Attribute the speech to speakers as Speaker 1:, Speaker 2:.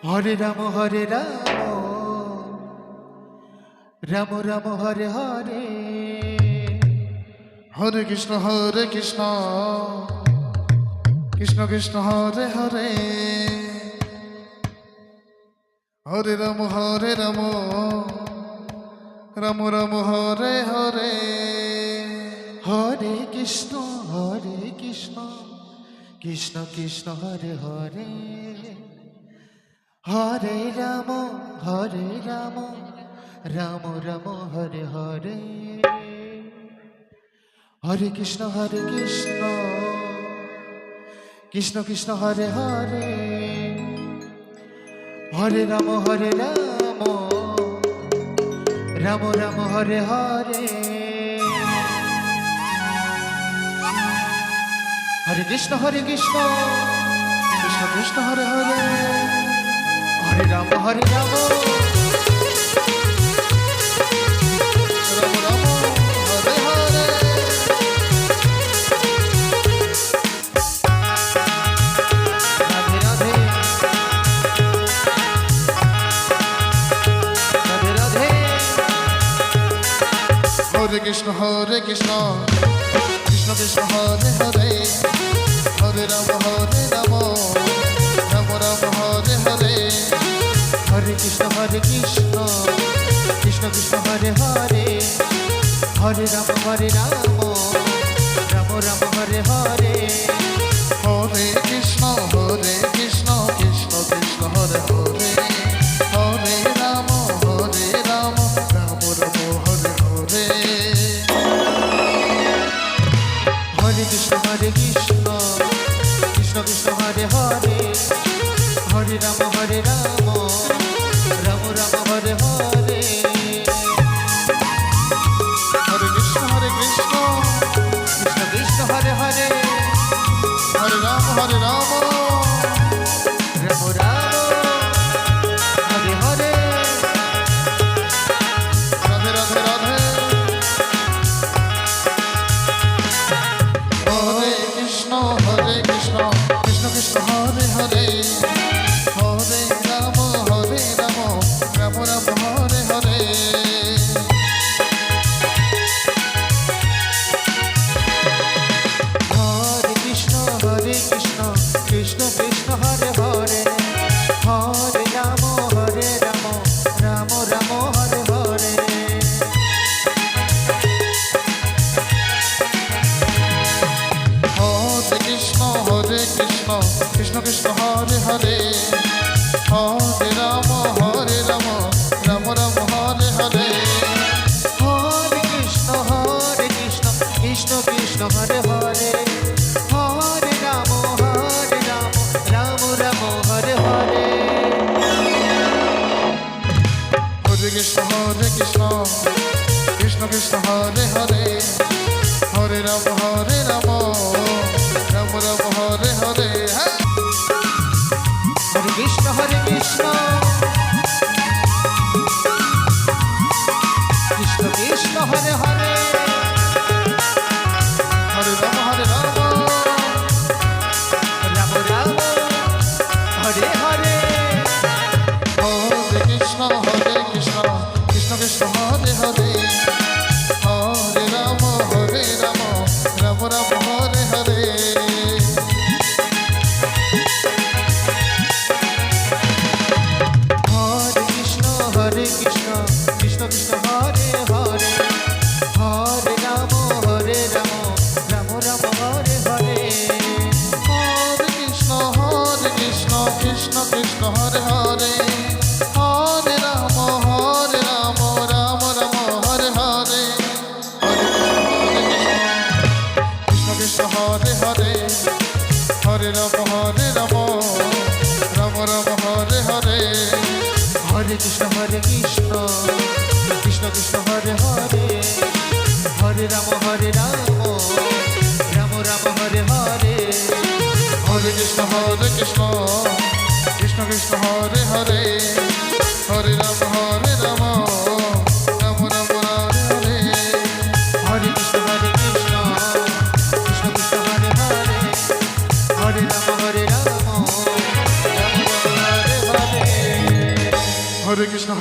Speaker 1: Hare Ram Ram Ram Hare Hare,
Speaker 2: Hare Krishna Krishna Krishna Hare Hare, Hare Ram Ram Ram Hare Hare,
Speaker 1: Hare Krishna Krishna Krishna Hare Hare, Hare Ram Ram Ram Hare Hare, Hare Krishna Krishna Krishna Hare Hare, Hare Ram Ram Ram Hare Hare, Hare Krishna Krishna Krishna Hare Hare, Hare Ram
Speaker 2: Ram Ram Hare Hare,
Speaker 1: Radhe Radhe Radhe Radhe,
Speaker 2: Hare Krishna Krishna Krishna Hare Hare, Hare Ram Ram Ram Hare Hare,
Speaker 1: Hare Krishna Krishna Krishna Hare Hare, Hare Ram Ram Ram Hare Hare,
Speaker 2: Hare Krishna Krishna Krishna Hare Hare, Hare Ram Ram Ram Hare Hare,
Speaker 1: Hare Krishna Krishna Krishna Hare Hare, Hare Ram Ram Ram Hare Hare,
Speaker 2: Hare Krishna Krishna
Speaker 1: Krishna Hare Hare,
Speaker 2: Hare Ram
Speaker 1: Ram Ram Hare Hare,
Speaker 2: Radhe Radhe Radhe, Hare Krishna Krishna Krishna Hare Hare, Hare Ram Ram Ram Hare Hare,
Speaker 1: Hare Krishna Krishna Krishna Hare Hare, Hare Ram Ram Ram Hare Hare,
Speaker 2: Hare Krishna Krishna Krishna Hare Hare, Hare Ram Ram Ram Hare Hare,
Speaker 1: Hare Krishna Krishna Krishna Hare Hare, Hare Ram Ram Ram Hare Hare,
Speaker 2: Hare Krishna Krishna Krishna Hare Hare, Hare Ram Ram Ram Ram Hare Hare,
Speaker 1: Hare Krishna Krishna Krishna Hare Hare,
Speaker 2: Hare Ram
Speaker 1: Ram Ram Hare Hare,
Speaker 2: Hare Krishna Krishna Krishna Hare Hare, Hare Ram Ram Ram Hare Hare,
Speaker 1: Hare Krishna Krishna Krishna Hare Hare, Hare Ram Ram Ram Hare Hare,
Speaker 2: Hare Krishna Krishna Krishna Hare Hare, Hare Ram Ram Ram Hare Hare, Hare Krishna Krishna Hare Hare, Hare Ram Ram Ram Ram Hare Hare,
Speaker 1: Hare Krishna Krishna Krishna Hare Hare, Hare Ram Ram Ram Hare Hare,
Speaker 2: Hare Krishna Krishna Krishna Hare Hare, Hare Ram Ram Ram Ram Hare Hare,
Speaker 1: Hare Krishna Krishna Krishna Hare Hare, Hare Ram Ram Ram Ram Hare Hare,
Speaker 2: Hare Krishna